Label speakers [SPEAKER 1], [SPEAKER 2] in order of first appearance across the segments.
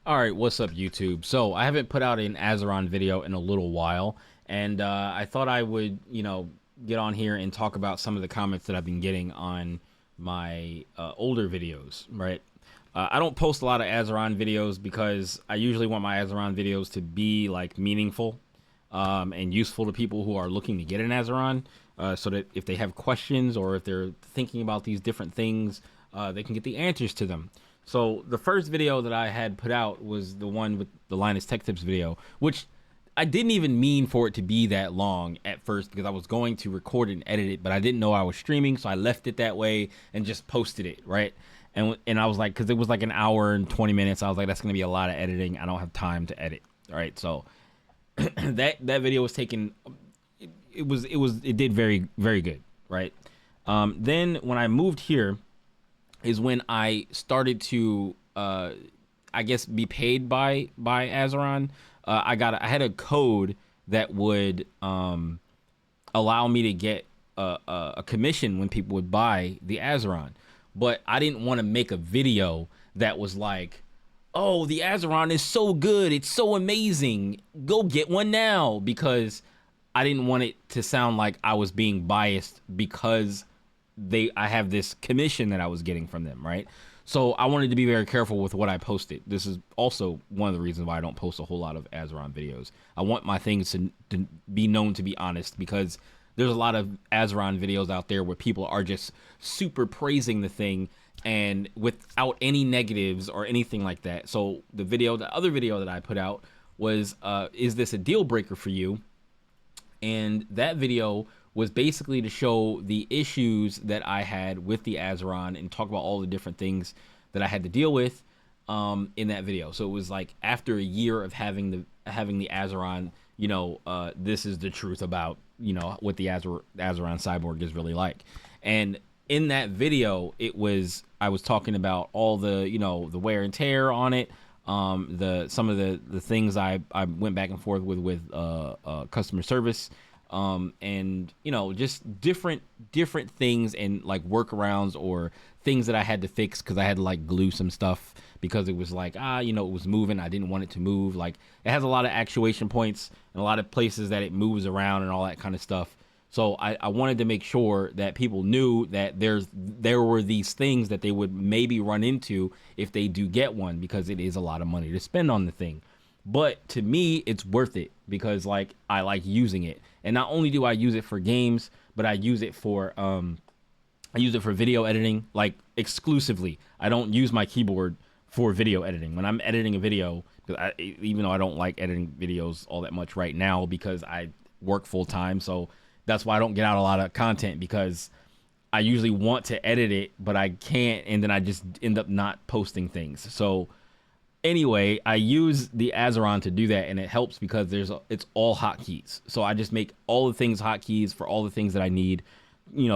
[SPEAKER 1] All right, what's up, YouTube? So I haven't put out an Azeron video in a little while, and I thought I would, get on here and talk about some of the comments that I've been getting on my older videos, right? I don't post a lot of Azeron videos because I usually want my Azeron videos to be like meaningful and useful to people who are looking to get an Azeron, so that if they have questions or if they're thinking about these different things, they can get the answers to them. So the first video that I had put out was the one with the Linus Tech Tips video, which I didn't even mean for it to be that long at first because I was going to record it and edit it, but I didn't know I was streaming, so I left it that way and just posted it, right? And I was like, because it was like an hour and 20 minutes, I was like, that's gonna be a lot of editing. I don't have time to edit, all right? So that video was taken. It did very good, right? Then when I moved here is when I started to I guess be paid by Azeron. I had a code that would allow me to get a commission when people would buy the Azeron, but I didn't want to make a video that was like, oh, the Azeron is so good, it's so amazing, go get one now, because I didn't want it to sound like I was being biased because I have this commission that I was getting from them, right? So I wanted to be very careful with what I posted. This is also one of the reasons why I don't post a whole lot of Azeron videos. I want my things to be known to be honest, because there's a lot of Azeron videos out there where people are just super praising the thing and without any negatives or anything like that. So the other video that I put out was, is this a deal breaker for you? And that video was basically to show the issues that I had with the Azeron and talk about all the different things that I had to deal with in that video. So it was like after a year of having the Azeron, this is the truth about what the Azeron Cyborg is really like. And in that video, I was talking about all the the wear and tear on it, some of the things I went back and forth with customer service, and just different things and like workarounds or things that I had to fix because I had to like glue some stuff because it was like it was moving. I didn't want it to move. Like it has a lot of actuation points and a lot of places that it moves around and all that kind of stuff. So I wanted to make sure that people knew that there were these things that they would maybe run into if they do get one, because it is a lot of money to spend on the thing. But to me, it's worth it because like I like using it. And not only do I use it for games, but I use it for video editing, like exclusively. I don't use my keyboard for video editing. When I'm editing a video, because even though I don't like editing videos all that much right now because I work full time, so that's why I don't get out a lot of content, because I usually want to edit it, but I can't, and then I just end up not posting things. So anyway, I use the Azeron to do that, and it helps because it's all hotkeys. So I just make all the things hotkeys for all the things that I need.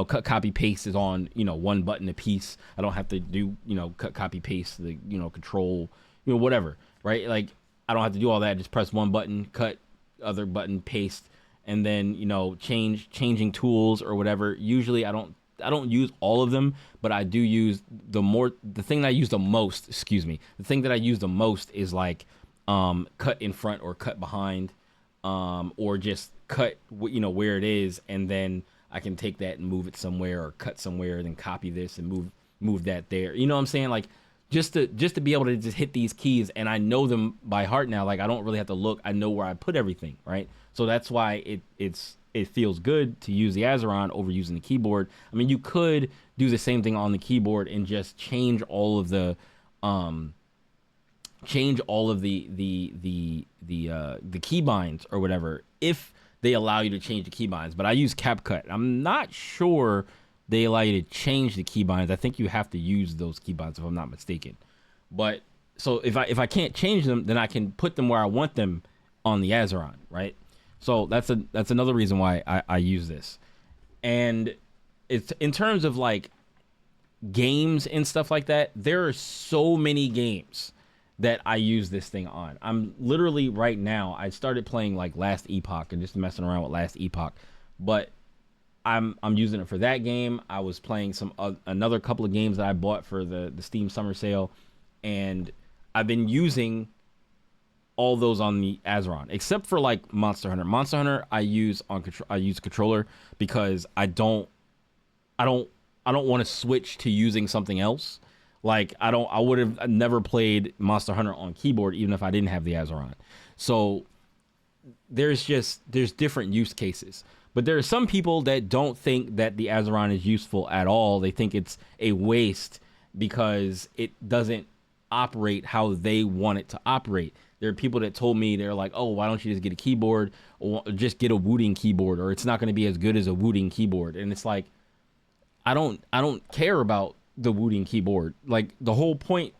[SPEAKER 1] Cut, copy, paste is on one button a piece. I don't have to do cut, copy, paste, the control, whatever, right? Like I don't have to do all that. Just press one button, cut, other button, paste, and then changing tools or whatever. Usually I don't use all of them, but I do use the thing that I use the most, the thing that I use the most is like cut in front or cut behind, or just cut where it is, and then I can take that and move it somewhere, or cut somewhere, then copy this and move that there. You know what I'm saying? Like just to be able to just hit these keys, and I know them by heart now. Like I don't really have to look. I know where I put everything, right? So that's why it feels good to use the Azeron over using the keyboard. I mean, you could do the same thing on the keyboard and just change all of the keybinds or whatever if they allow you to change the keybinds. But I use CapCut. I'm not sure they allow you to change the keybinds. I think you have to use those keybinds if I'm not mistaken. But so if I can't change them, then I can put them where I want them on the Azeron, right? So that's another reason why I use this. And it's in terms of like games and stuff like that, there are so many games that I use this thing on. I'm literally right now, I started playing like Last Epoch and just messing around with Last Epoch, but I'm using it for that game. I was playing another couple of games that I bought for the Steam Summer Sale, and I've been using all those on the Azeron, except for like Monster Hunter. Monster Hunter I use controller because I don't I don't want to switch to using something else. Like I would have never played Monster Hunter on keyboard even if I didn't have the Azeron. So there's different use cases. But there are some people that don't think that the Azeron is useful at all. They think it's a waste because it doesn't operate how they want it to operate. There are people that told me, they're like, oh, why don't you just get a keyboard or just get a Wooting keyboard, or it's not going to be as good as a Wooting keyboard. And it's like, I don't care about the Wooting keyboard. Like, the whole point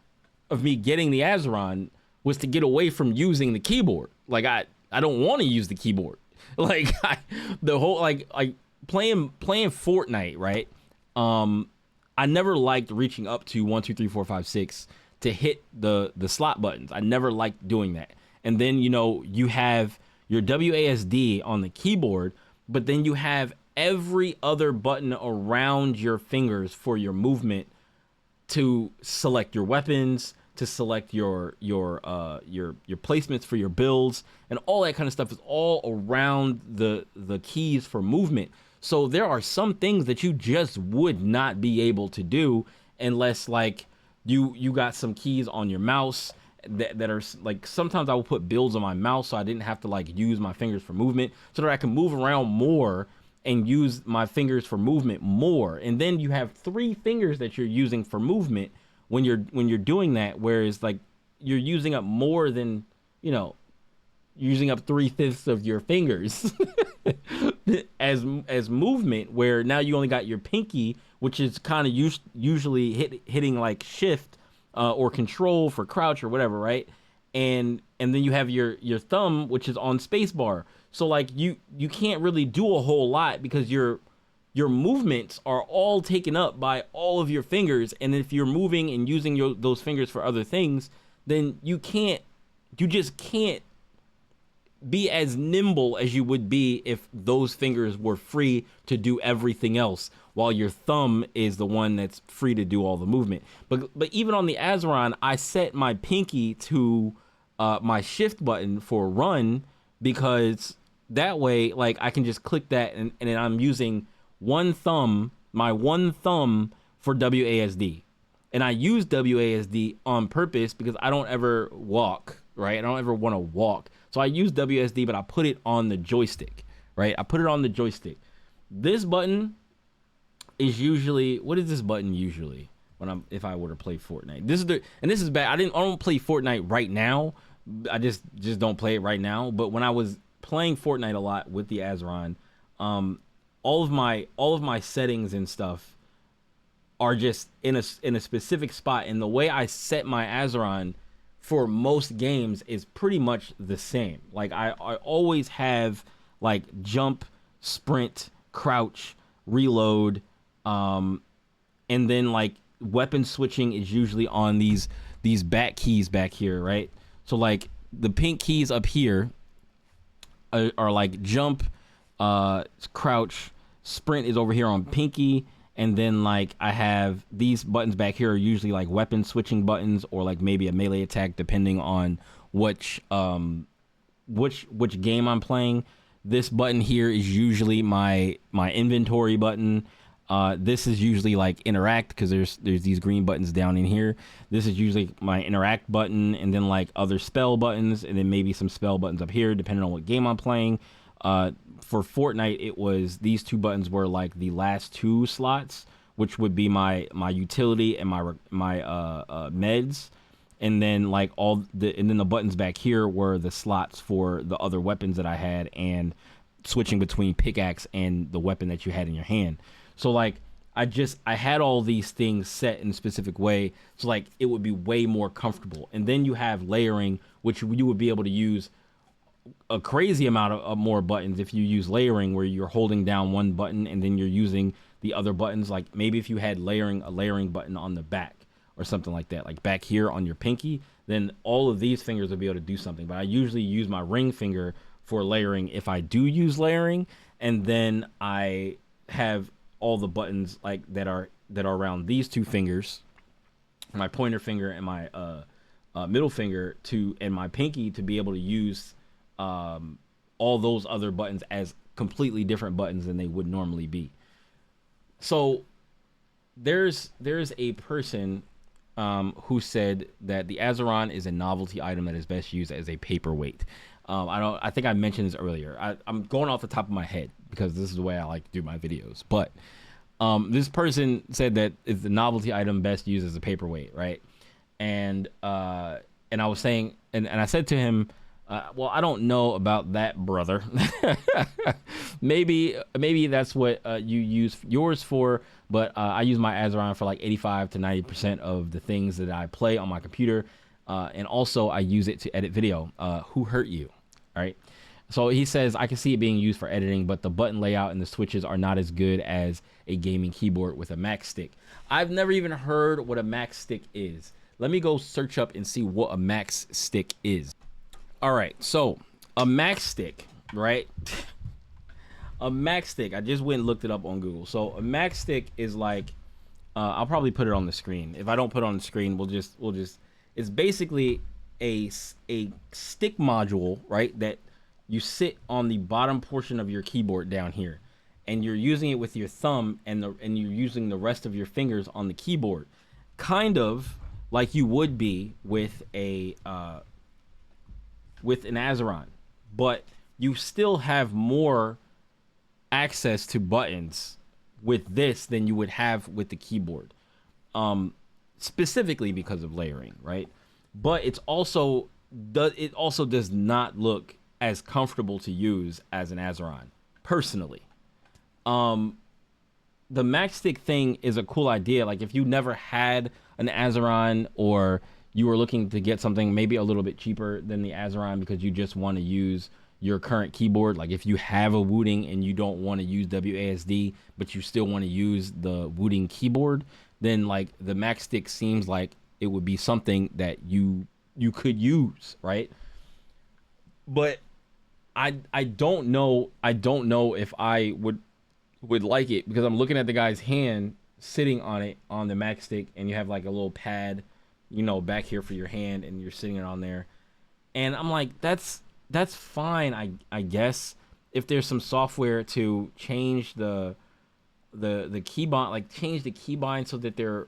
[SPEAKER 1] of me getting the Azeron was to get away from using the keyboard. Like, I don't want to use the keyboard. Like, the whole like playing Fortnite, right? I never liked reaching up to 1, 2, 3, 4, 5, 6 to hit the slot buttons. I never liked doing that. And then, you know, you have your WASD on the keyboard, but then you have every other button around your fingers for your movement to select your weapons, to select your placements for your builds, and all that kind of stuff is all around the keys for movement. So there are some things that you just would not be able to do unless like you got some keys on your mouse that are like, sometimes I will put builds on my mouse so I didn't have to like use my fingers for movement, so that I can move around more and use my fingers for movement more. And then you have 3 fingers that you're using for movement when you're doing that, whereas like you're using up more than, you know, using up 3/5 of your fingers as movement, where now you only got your pinky, which is kind of usually hitting like shift or control for crouch or whatever, right? And then you have your thumb, which is on spacebar. So like you can't really do a whole lot because your movements are all taken up by all of your fingers. And if you're moving and using those fingers for other things, then you just can't be as nimble as you would be if those fingers were free to do everything else, while your thumb is the one that's free to do all the movement. But even on the Azeron, I set my pinky to my shift button for run, because that way, like, I can just click that and I'm using my one thumb for WASD. And I use WASD on purpose because I don't ever walk, right? I don't ever want to walk. So I use WSD, but I put it on the joystick, right? I put it on the joystick. This button is usually, what is this button usually if I were to play Fortnite? This is bad. I don't play Fortnite right now. I just don't play it right now. But when I was playing Fortnite a lot with the Azeron, all of my settings and stuff are just in a specific spot, and the way I set my Azeron for most games is pretty much the same. Like I always have like jump, sprint, crouch, reload, and then like weapon switching is usually on these back keys back here, right? So like the pink keys up here are like jump, crouch, sprint is over here on pinky. And then like I have these buttons back here are usually like weapon switching buttons, or like maybe a melee attack depending on which game I'm playing. This button here is usually my inventory button. This is usually like interact, because there's these green buttons down in here. This is usually my interact button, and then like other spell buttons, and then maybe some spell buttons up here depending on what game I'm playing. For Fortnite, it was these 2 buttons were like the last 2 slots, which would be my utility and my meds, and then like and then the buttons back here were the slots for the other weapons that I had, and switching between pickaxe and the weapon that you had in your hand. So like I had all these things set in a specific way, so like it would be way more comfortable. And then you have layering, which you would be able to use a crazy amount of more buttons if you use layering, where you're holding down one button and then you're using the other buttons. Like maybe if you had a layering button on the back or something like that, like back here on your pinky, then all of these fingers will be able to do something. But I usually use my ring finger for layering if I do use layering, and then I have all the buttons like that are around these 2 fingers, my pointer finger and my middle finger to and my pinky to be able to use all those other buttons as completely different buttons than they would normally be. So there's a person who said that the Azeron is a novelty item that is best used as a paperweight. I think I mentioned this earlier. I'm going off the top of my head because this is the way I like to do my videos. But this person said that it's the novelty item best used as a paperweight, right? And I was saying, and I said to him, well, I don't know about that, brother. maybe that's what you use yours for, but I use my Azeron for like 85 to 90% of the things that I play on my computer, and also I use it to edit video. Who hurt you? All right. So he says, I can see it being used for editing, but the button layout and the switches are not as good as a gaming keyboard with a Max stick. I've never even heard what a Max stick is. Let me go search up and see what a Max stick is. All right, so a Max stick, right? A Max stick, I just went and looked it up on Google. So a Max stick is like, I'll probably put it on the screen. If I don't put it on the screen, we'll just, it's basically a stick module, right? That you sit on the bottom portion of your keyboard down here, and you're using it with your thumb, and you're using the rest of your fingers on the keyboard, kind of like you would be with an Azeron, but you still have more access to buttons with this than you would have with the keyboard, specifically because of layering, right? But it also does not look as comfortable to use as an Azeron, personally. The Max stick thing is a cool idea. Like if you never had an Azeron, or you were looking to get something maybe a little bit cheaper than the Azeron because you just want to use your current keyboard. Like if you have a Wooting and you don't want to use WASD, but you still want to use the Wooting keyboard, then like the Max stick seems like it would be something that you could use, right? But I don't know if I would like it, because I'm looking at the guy's hand sitting on it on the Max stick, and you have like a little pad, you know, back here for your hand, and you're sitting it on there, and I'm like, that's fine, I guess, if there's some software to change the keybind, like change the keybind so that they're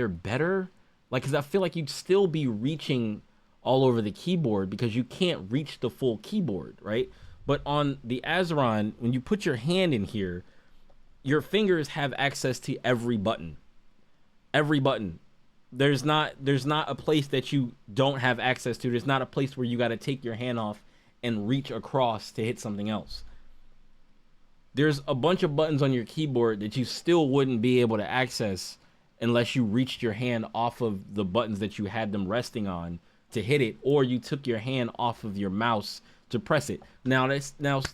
[SPEAKER 1] better, like, because I feel like you'd still be reaching all over the keyboard because you can't reach the full keyboard, right? But on the Azeron, when you put your hand in here, your fingers have access to every button. Every button. There's not a place that you don't have access to. There's not a place where you got to take your hand off and reach across to hit something else. There's a bunch of buttons on your keyboard that you still wouldn't be able to access unless you reached your hand off of the buttons that you had them resting on to hit it, or you took your hand off of your mouse to press it. Now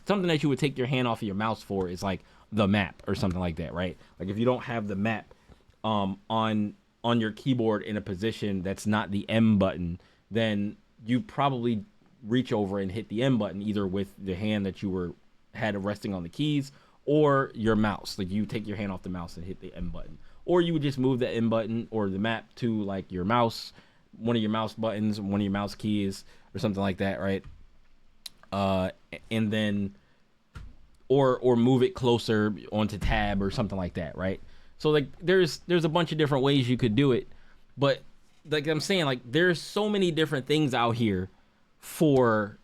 [SPEAKER 1] something that you would take your hand off of your mouse for is like the map or something like that, right? Like if you don't have the map on your keyboard in a position that's not the M button, then you probably reach over and hit the M button either with the hand that you had resting on the keys or your mouse. Like you take your hand off the mouse and hit the M button, or you would just move the M button or the map to like your mouse, one of your mouse buttons, one of your mouse keys or something like that, right? And then or move it closer onto tab or something like that, right? So like there's a bunch of different ways you could do it, but like I'm saying, like there's so many different things out here for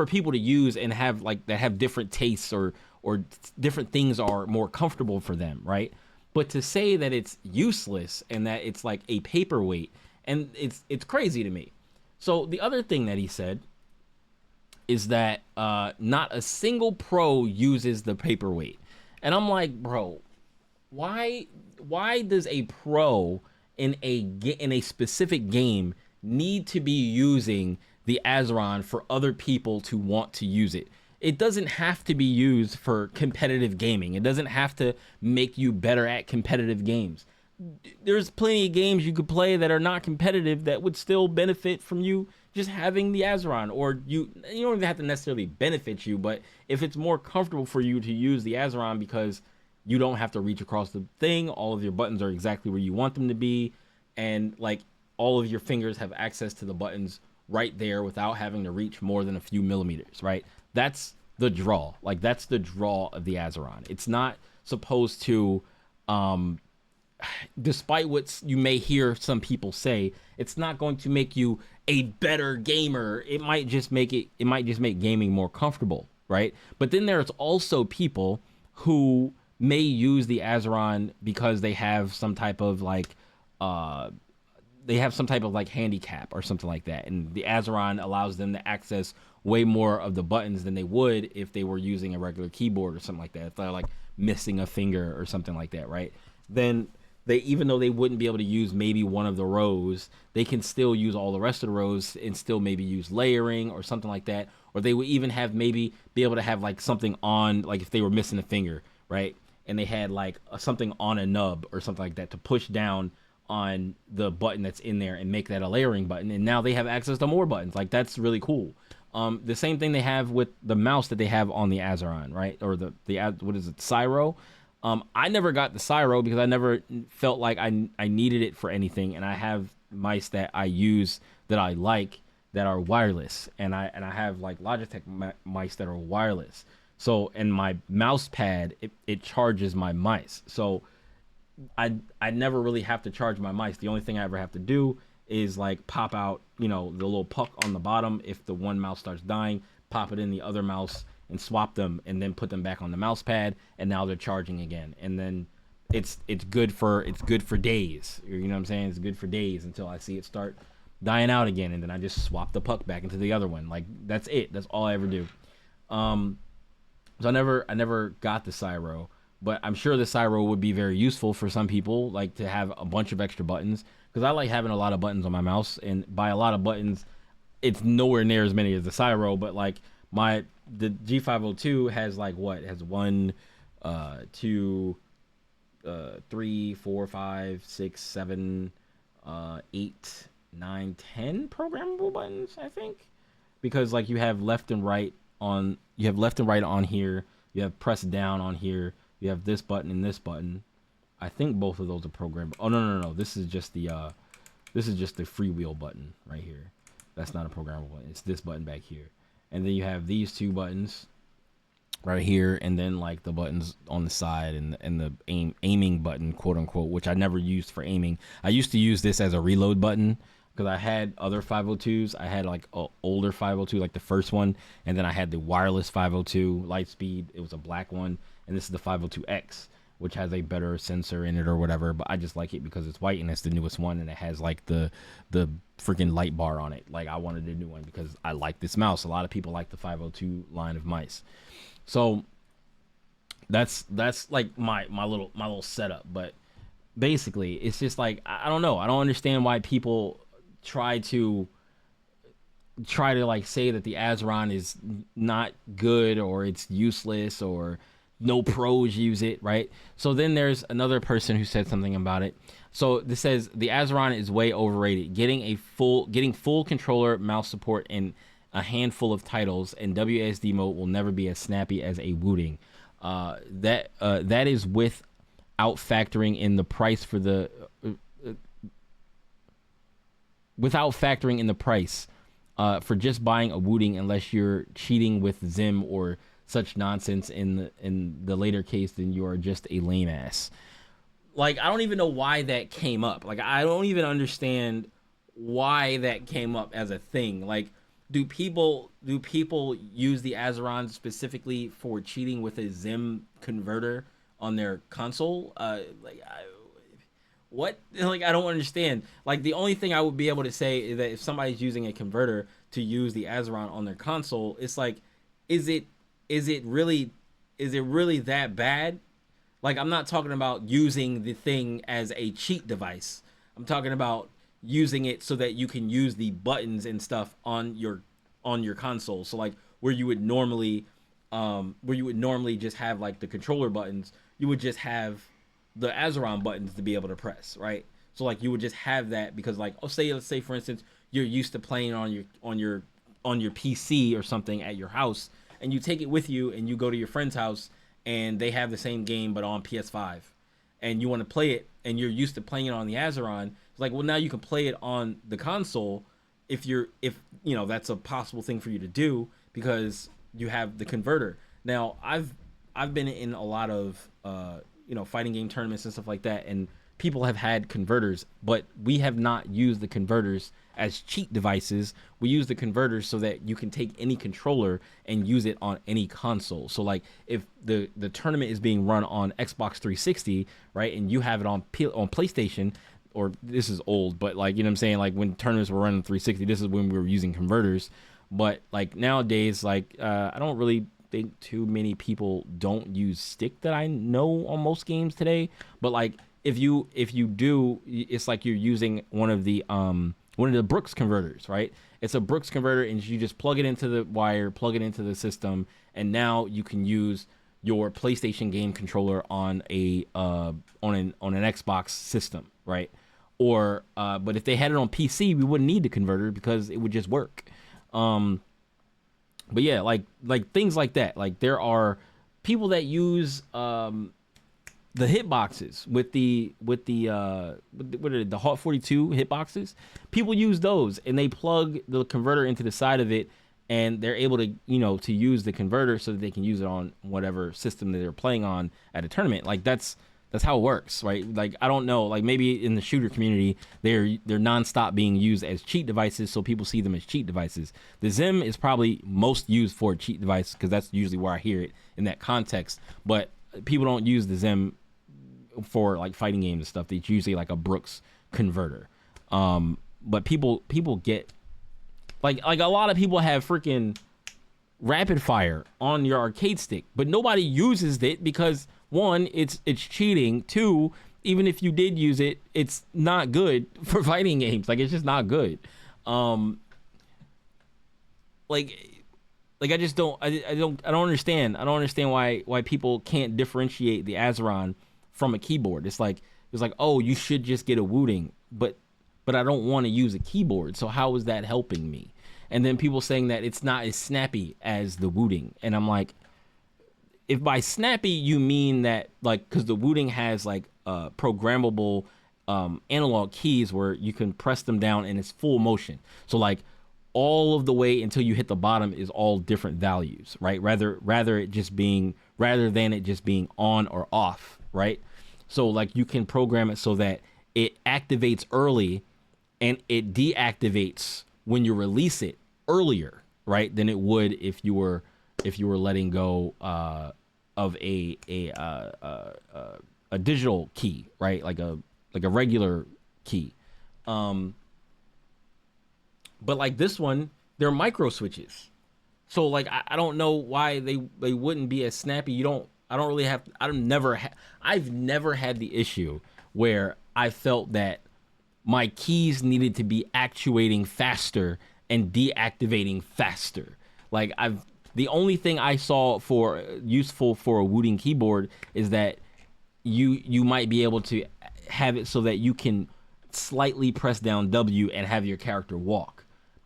[SPEAKER 1] people to use and have like that have different tastes or different things are more comfortable for them, right? But to say that it's useless and that it's like a paperweight, and it's crazy to me. So the other thing that he said is that not a single pro uses the paperweight. And I'm like, bro, why does a pro in a specific game need to be using the Azeron for other people to want to use it? It doesn't have to be used for competitive gaming. It doesn't have to make you better at competitive games. There's plenty of games you could play that are not competitive that would still benefit from you just having the Azeron, or you don't even have to necessarily benefit you, but if it's more comfortable for you to use the Azeron because you don't have to reach across the thing, all of your buttons are exactly where you want them to be, and like all of your fingers have access to the buttons right there without having to reach more than a few millimeters, right? That's the draw. Like that's the draw of the Azeron. It's not supposed to, um, despite what you may hear some people say, it's not going to make you a better gamer. It might just make gaming more comfortable, right? But then there's also people who may use the Azeron because uh they have some type of like handicap or something like that, and the Azeron allows them to access way more of the buttons than they would if they were using a regular keyboard or something like that. If they're like missing a finger or something like that, right? Then they, even though they wouldn't be able to use maybe one of the rows, they can still use all the rest of the rows and still maybe use layering or something like that. Or they would even have maybe be able to have like something on, like if they were missing a finger, right? And they had like something on a nub or something like that to push down on the button that's in there and make that a layering button. And now they have access to more buttons. Like that's really cool. The same thing they have with the mouse that they have on the Azeron, right? Or the what is it, Cyro? I never got the Cyro because I never felt like I needed it for anything, and I have mice that I use that I like that are wireless, and I have like Logitech mice that are wireless. So, and my mouse pad, it charges my mice. So I never really have to charge my mice. The only thing I ever have to do is like pop out, the little puck on the bottom. If the one mouse starts dying, pop it in the other mouse and swap them, and then put them back on the mouse pad, and now they're charging again. And then it's good for days. You know what I'm saying? It's good for days until I see it start dying out again, and then I just swap the puck back into the other one. Like that's it. That's all I ever do. So I never got the Cyro, but I'm sure the Cyro would be very useful for some people, like to have a bunch of extra buttons, because I like having a lot of buttons on my mouse, and by a lot of buttons, it's nowhere near as many as the Cyro, but like the G502 has like what? It has 1, 2, 3, 4, 5, 6, 7, 8, 9, 10 programmable buttons, I think. Because like you have left and right on here, you have press down on here, you have this button and this button. I think both of those are programmable. Oh no. This is just the freewheel button right here. That's not a programmable button. It's this button back here. And then you have these two buttons right here, and then like the buttons on the side, and the aiming button, quote unquote, which I never used for aiming. I used to use this as a reload button because I had other 502s. I had like an older 502, like the first one, and then I had the wireless 502 Lightspeed. It was a black one, and this is the 502X, which has a better sensor in it or whatever, but I just like it because it's white and it's the newest one, and it has like the freaking light bar on it. Like I wanted a new one because I like this mouse. A lot of people like the 502 line of mice. So that's like my little setup. But basically it's just like, I don't know. I don't understand why people try to like say that the Azeron is not good or it's useless or no pros use it, right? So then there's another person who said something about it. So this says the Azeron is way overrated. Getting full controller mouse support in a handful of titles and WASD mode will never be as snappy as a Wooting. That is without factoring in the price for the for just buying a Wooting, unless you're cheating with Zim or such nonsense in the later case, then you are just a lame ass. Like, I don't even know why that came up. Like, I don't even understand why that came up as a thing. Like, do people use the Azeron specifically for cheating with a Zim converter on their console? What? Like, I don't understand. Like, the only thing I would be able to say is that if somebody's using a converter to use the Azeron on their console, it's like, is it really that bad? Like, I'm not talking about using the thing as a cheat device. I'm talking about using it so that you can use the buttons and stuff on your console. So like where you would normally just have like the controller buttons, you would just have the Azeron buttons to be able to press, right? So like you would just have that because like, let's say for instance you're used to playing on your PC or something at your house, and you take it with you and you go to your friend's house and they have the same game but on PS5, and you want to play it and you're used to playing it on the Azeron, it's like, well, now you can play it on the console if you know that's a possible thing for you to do because you have the converter. Now I've been in a lot of you know, fighting game tournaments and stuff like that, and people have had converters, but we have not used the converters as cheat devices. We use the converters so that you can take any controller and use it on any console. So like if the tournament is being run on Xbox 360, right, and you have it on PlayStation, or this is old, but like, you know what I'm saying, like when tournaments were running 360, this is when we were using converters. But like nowadays, like I don't really think too many people don't use stick that I know on most games today. But like if you do, it's like you're using one of the Brooks converters, right? It's a Brooks converter, and you just plug it into the wire, plug it into the system, and now you can use your PlayStation game controller on an Xbox system, right? Or but if they had it on PC, we wouldn't need the converter because it would just work. But yeah, like things like that. Like there are people that use the hitboxes with the what are the Hot 42 hitboxes. People use those and they plug the converter into the side of it, and they're able to, you know, to use the converter so that they can use it on whatever system that they're playing on at a tournament. Like that's how it works, right? Like I don't know, like maybe in the shooter community they're nonstop being used as cheat devices, so people see them as cheat devices. The Zim is probably most used for a cheat device because that's usually where I hear it in that context. But people don't use the Zim for like fighting games and stuff. It's usually like a Brooks converter. But people get like a lot of people have freaking rapid fire on your arcade stick, but nobody uses it because one, it's cheating. Two, even if you did use it, it's not good for fighting games. Like it's just not good. Like I just don't understand. I don't understand why people can't differentiate the Azeron from a keyboard. It's like oh, you should just get a Wooting, but I don't want to use a keyboard. So how is that helping me? And then people saying that it's not as snappy as the Wooting, and I'm like, if by snappy you mean that, like, because the Wooting has like programmable analog keys where you can press them down and it's full motion. So like all of the way until you hit the bottom is all different values, right? Rather than it just being on or off, right? So like you can program it so that it activates early and it deactivates when you release it earlier, right? Than it would if you were letting go of a digital key, right? Like a regular key. But like this one, they're micro switches. So like I don't know why they wouldn't be as snappy. I've never had the issue where I felt that my keys needed to be actuating faster and deactivating faster. Like the only thing I saw for useful for a Wooting keyboard is that you might be able to have it so that you can slightly press down W and have your character walk,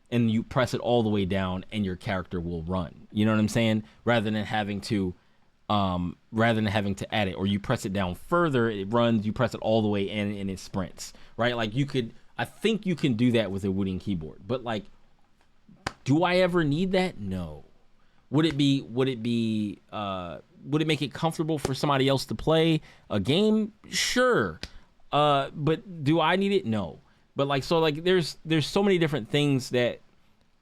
[SPEAKER 1] and you press it all the way down and your character will run. You know what I'm saying? Rather than having to add it, or you press it down further, it runs. You press it all the way in and it sprints. Right? Like I think you can do that with a Wooting keyboard, but like, do I ever need that? No. Would it make it comfortable for somebody else to play a game? Sure. But do I need it? No. But like, so like there's so many different things that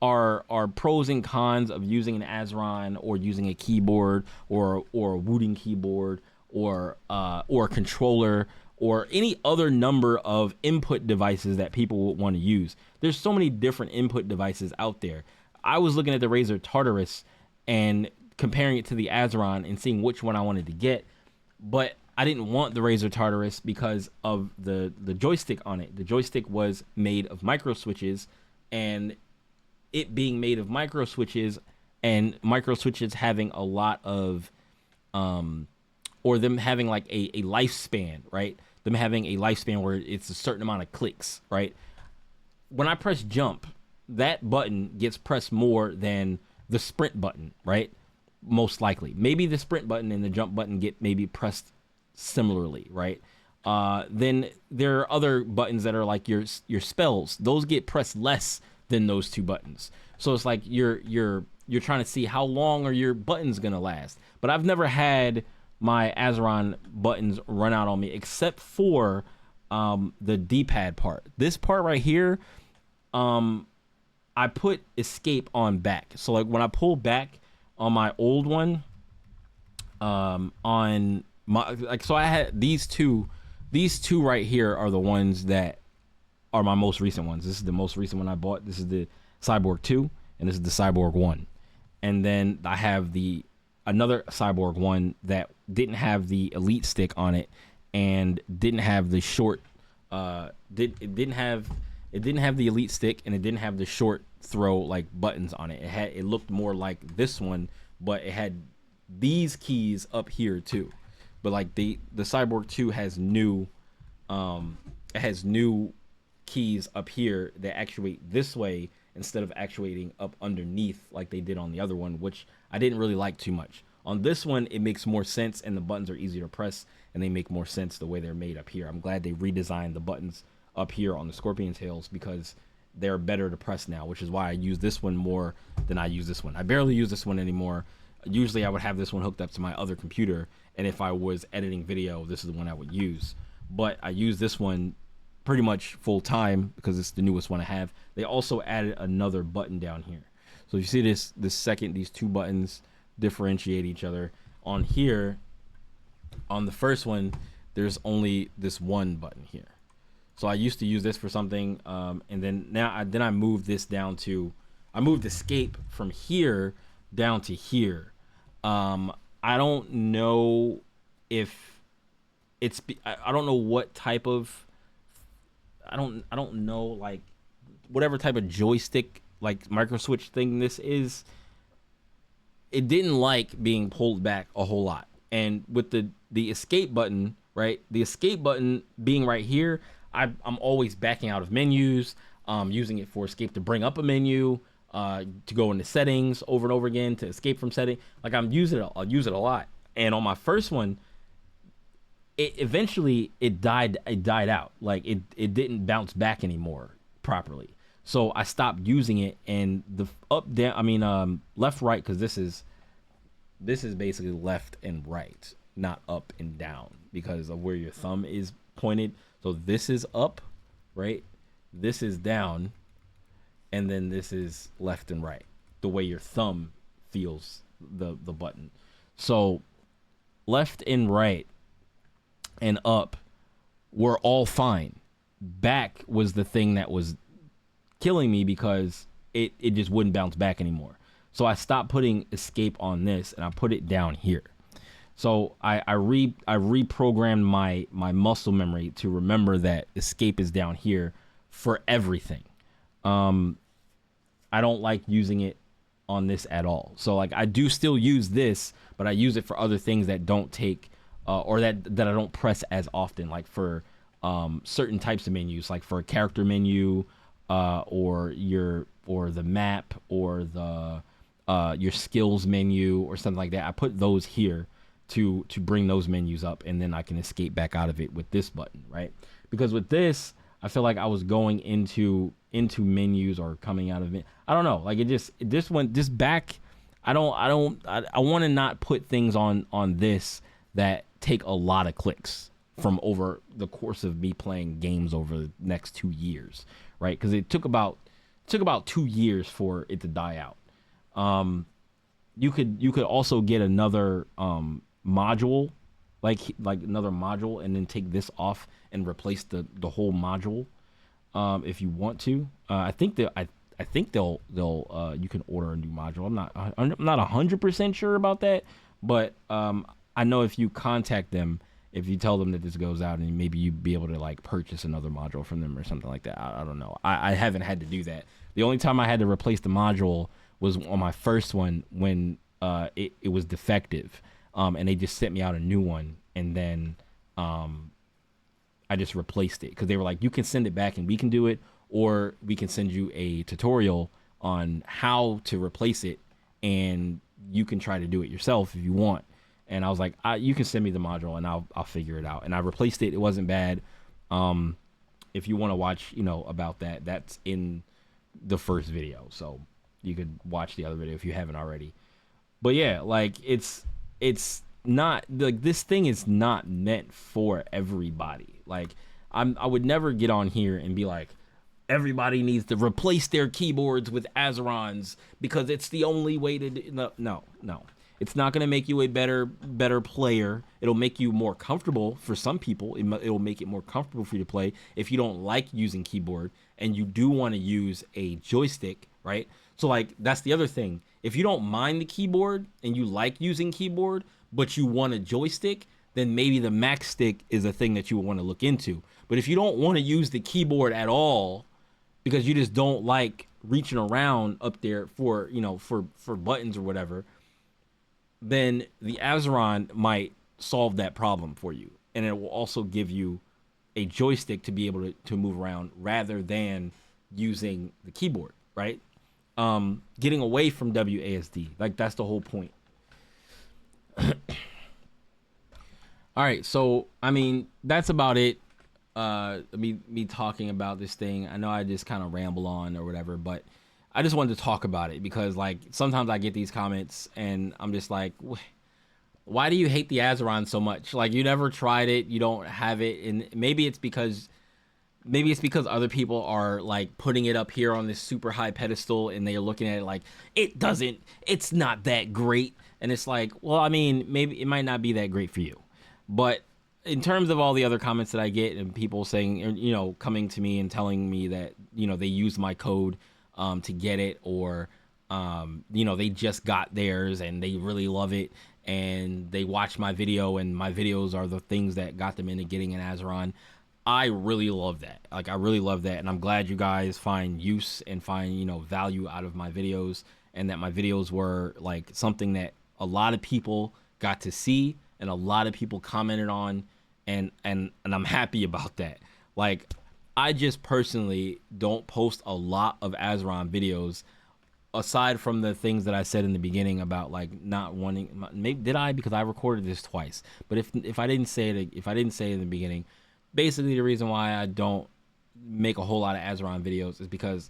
[SPEAKER 1] are pros and cons of using an Azeron or using a keyboard or a Wooting keyboard or a controller or any other number of input devices that people would want to use. There's so many different input devices out there. I was looking at the Razer Tartarus and comparing it to the Azeron and seeing which one I wanted to get, but I didn't want the Razer Tartarus because of the joystick on it. The joystick was made of micro switches, and it being made of micro switches and micro switches having a lot of or them having like a lifespan, right? Them having a lifespan where it's a certain amount of clicks, right? When I press jump, that button gets pressed more than the sprint button, right? Most likely. Maybe the sprint button and the jump button get maybe pressed similarly, right? Then there are other buttons that are like your spells. Those get pressed less than those two buttons. So it's like you're trying to see how long are your buttons gonna last. But I've never had my Azeron buttons run out on me except for the D-pad part. This part right here, I put escape on back. So like when I pull back on my old one, on my so I had these two right here are the ones that are my most recent ones. This is the most recent one I bought. This is the Cyborg 2 and this is the Cyborg 1. And then I have another Cyborg 1 that didn't have the elite stick on it and didn't have the short it didn't have the elite stick and it didn't have the short throw like buttons on it. It looked more like this one, but it had these keys up here too. But like the Cyborg 2 has new keys up here that actuate this way instead of actuating up underneath like they did on the other one, which I didn't really like too much. On this one, it makes more sense and the buttons are easier to press and they make more sense the way they're made up here. I'm glad they redesigned the buttons up here on the Scorpion Tails because they're better to press now, which is why I use this one more than I use this one. I barely use this one anymore. Usually I would have this one hooked up to my other computer, and if I was editing video, this is the one I would use. But I use this one pretty much full time because it's the newest one I have. They also added another button down here. So you see this second, these two buttons differentiate each other. On here, on the first one, there's only this one button here. So I used to use this for something, and then I moved this down to, I moved escape from here down to here. I don't know if it's, I don't know what type of, I don't know like whatever type of joystick like micro switch thing this is. It didn't like being pulled back a whole lot, and with the escape button, right? The escape button being right here, I'm always backing out of menus, using it for escape to bring up a menu, to go into settings over and over again, to escape from setting. Like I'll use it a lot. And on my first one, it eventually died out. Like it didn't bounce back anymore properly. So I stopped using it, and the left, right, because this is basically left and right, not up and down because of where your thumb is pointed. So this is up, right? This is down, and then this is left and right, the way your thumb feels the button. So left and right and up were all fine. Back was the thing that was killing me because it just wouldn't bounce back anymore. So I stopped putting escape on this and I put it down here. So I reprogrammed my muscle memory to remember that escape is down here for everything. I don't like using it on this at all. So like I do still use this, but I use it for other things that don't take or that I don't press as often, like for certain types of menus, like for a character menu, or the map, or the your skills menu or something like that. I put those here to bring those menus up, and then I can escape back out of it with this button, right? Because with this, I feel like I was going into menus or coming out of it. I don't know. Like this back. I want to not put things on this that take a lot of clicks from over the course of me playing games over the next 2 years, right? Because it took about 2 years for it to die out. You could also get another module, like another module, and then take this off and replace the whole module, if you want to. I think they'll you can order a new module. I'm not 100% sure about that, but I know if you contact them, if you tell them that this goes out, and maybe you'd be able to like purchase another module from them or something like that. I don't know. I haven't had to do that. The only time I had to replace the module was on my first one when it was defective, and they just sent me out a new one, and then I just replaced it because they were like, you can send it back and we can do it, or we can send you a tutorial on how to replace it, and you can try to do it yourself if you want. and I was like, you can send me the module and I'll figure it out. And I replaced it. It wasn't bad. If you want to watch, about that, that's in the first video, so you could watch the other video if you haven't already. But yeah, like it's not like, this thing is not meant for everybody. Like I would never get on here and be like, everybody needs to replace their keyboards with Azerons because it's the only way to do. No. It's not going to make you a better player. It'll make you more comfortable for some people. It'll make it more comfortable for you to play if you don't like using keyboard and you do want to use a joystick, right? So like, that's the other thing. If you don't mind the keyboard and you like using keyboard, but you want a joystick, then maybe the Max Stick is a thing that you want to look into. But if you don't want to use the keyboard at all because you just don't like reaching around up there for buttons or whatever, then the Azeron might solve that problem for you. And it will also give you a joystick to be able to move around rather than using the keyboard, right? Getting away from WASD. Like, that's the whole point. All right, so, I mean, that's about it. Me talking about this thing. I know I just kind of ramble on or whatever, but I just wanted to talk about it because, like, sometimes I get these comments and I'm just like, why do you hate the Azeron so much? Like, you never tried it, you don't have it, and maybe it's because other people are like putting it up here on this super high pedestal and they're looking at it like, it's not that great. And it's like, well, I mean, maybe it might not be that great for you. But in terms of all the other comments that I get and people saying, coming to me and telling me that, they use my code to get it, or, they just got theirs and they really love it and they watch my video and my videos are the things that got them into getting an Azeron. I really love that. Like, I really love that. And I'm glad you guys find use and find, value out of my videos, and that my videos were like something that a lot of people got to see and a lot of people commented on. And I'm happy about that. Like, I just personally don't post a lot of Azeron videos, aside from the things that I said in the beginning about like not wanting. Maybe did I? Because I recorded this twice. But if I didn't say it, in the beginning, basically the reason why I don't make a whole lot of Azeron videos is because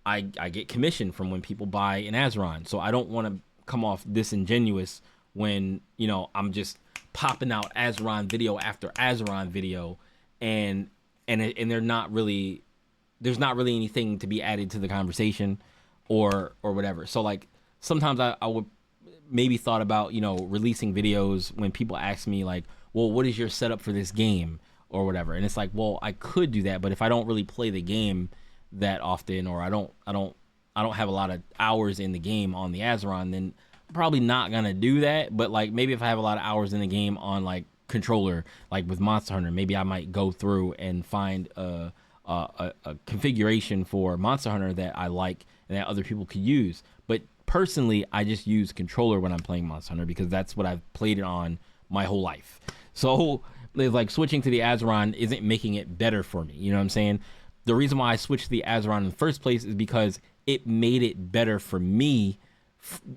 [SPEAKER 1] I get commission from when people buy an Azeron. So I don't want to come off disingenuous when I'm just popping out Azeron video after Azeron video, and they're not really, there's not really anything to be added to the conversation or whatever. So like, sometimes I would maybe thought about releasing videos when people ask me like, well, what is your setup for this game or whatever, and it's like, well, I could do that, but if I don't really play the game that often, or I don't have a lot of hours in the game on the Azeron, then I'm probably not gonna do that. But like, maybe if I have a lot of hours in the game on like controller, like with Monster Hunter, maybe I might go through and find a configuration for Monster Hunter that I like and that other people could use. But personally, I just use controller when I'm playing Monster Hunter because that's what I've played it on my whole life. So like, switching to the Azeron isn't making it better for me. You know what I'm saying? The reason why I switched to the Azeron in the first place is because it made it better for me,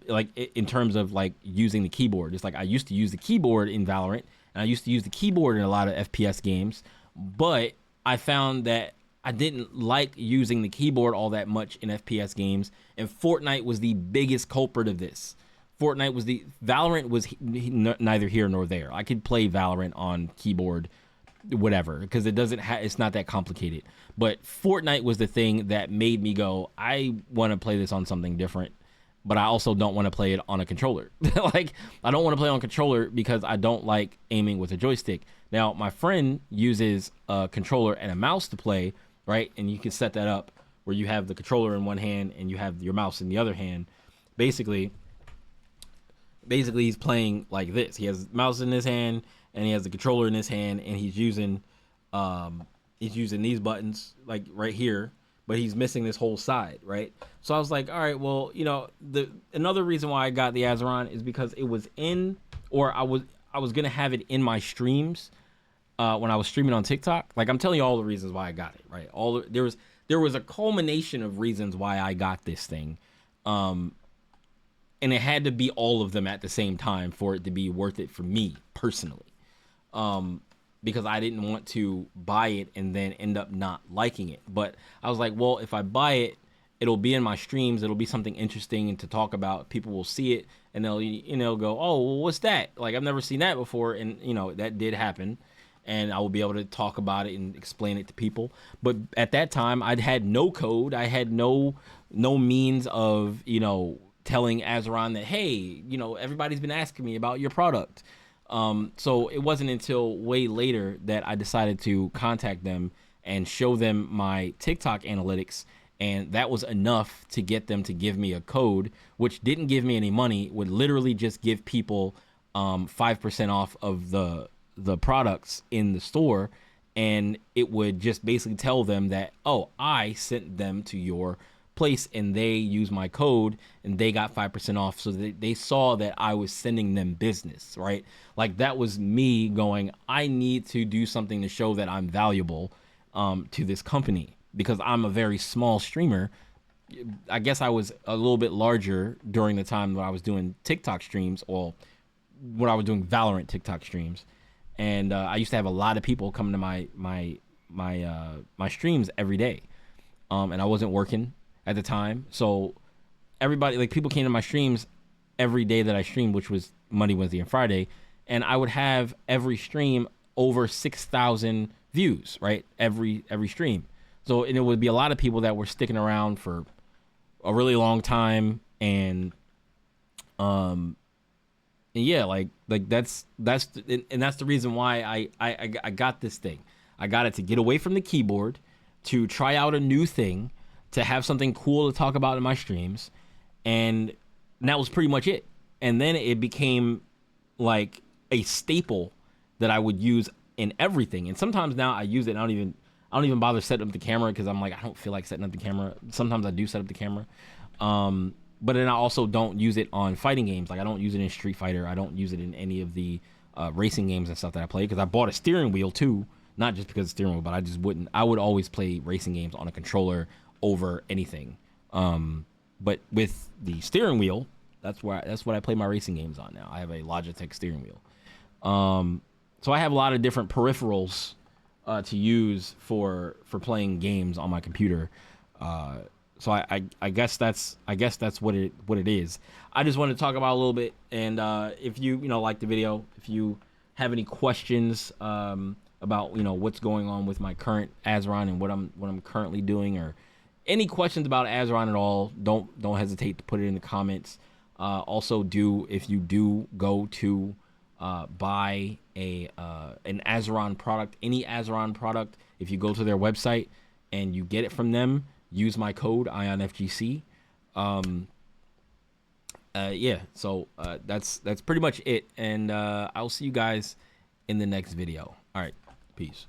[SPEAKER 1] like in terms of like using the keyboard. It's like, I used to use the keyboard in Valorant, and I used to use the keyboard in a lot of FPS games, but I found that I didn't like using the keyboard all that much in FPS games, and Fortnite was the biggest culprit of this. Valorant was neither here nor there. I could play Valorant on keyboard, whatever, because it's not that complicated. But Fortnite was the thing that made me go, I want to play this on something different, but I also don't want to play it on a controller. Like, I don't want to play on controller because I don't like aiming with a joystick. Now, my friend uses a controller and a mouse to play, right? And you can set that up where you have the controller in one hand and you have your mouse in the other hand. Basically he's playing like this. He has the mouse in his hand and he has the controller in his hand, and he's using these buttons like right here, but he's missing this whole side, right? So I was like, all right, well, another reason why I got the Azeron is because it was I was gonna have it in my streams when I was streaming on TikTok. Like, I'm telling you all the reasons why I got it, right? There was a culmination of reasons why I got this thing. and it had to be all of them at the same time for it to be worth it for me personally. Because I didn't want to buy it and then end up not liking it. But I was like, well, if I buy it, it'll be in my streams. It'll be something interesting to talk about. People will see it and they'll go, oh, well, what's that? Like, I've never seen that before. And that did happen. And I will be able to talk about it and explain it to people. But at that time, I'd had no code. I had no means of, telling Azeron that, hey, everybody's been asking me about your product. So it wasn't until way later that I decided to contact them and show them my TikTok analytics. And that was enough to get them to give me a code, which didn't give me any money, would literally just give people 5% off of the products in the store. And it would just basically tell them that, oh, I sent them to your place and they used my code and they got 5% off. So they saw that I was sending them business, right? Like, that was me going, I need to do something to show that I'm valuable to this company, because I'm a very small streamer. I guess I was a little bit larger during the time when I was doing TikTok streams, or when I was doing Valorant TikTok streams. And I used to have a lot of people coming to my streams every day. And I wasn't working at the time. So everybody, like, people came to my streams every day that I streamed, which was Monday, Wednesday, and Friday. And I would have every stream over 6,000 views, right? Every stream. So, and it would be a lot of people that were sticking around for a really long time. And yeah, like that's the reason why I got this thing. I got it to get away from the keyboard, to try out a new thing, to have something cool to talk about in my streams, and that was pretty much it. And then it became like a staple that I would use in everything. And sometimes now I use it and I don't even bother setting up the camera, because I'm like, I don't feel like setting up the camera. Sometimes I do set up the camera. But then I also don't use it on fighting games. Like, I don't use it in Street Fighter. I don't use it in any of the racing games and stuff that I play, because I bought a steering wheel too. Not just because of steering wheel, but I would always play racing games on a controller over anything. But with the steering wheel, that's what I play my racing games on now. I have a Logitech steering wheel. So I have a lot of different peripherals to use for playing games on my computer. So I guess that's what it is. I just wanted to talk about a little bit, and if you like the video, if you have any questions about what's going on with my current Azeron and what I'm currently doing, or any questions about Azeron at all, don't hesitate to put it in the comments. Also, if you do go to buy an Azeron product, any Azeron product, if you go to their website and you get it from them, use my code EyeonFGC. Yeah, so that's pretty much it, and I'll see you guys in the next video. All right, peace.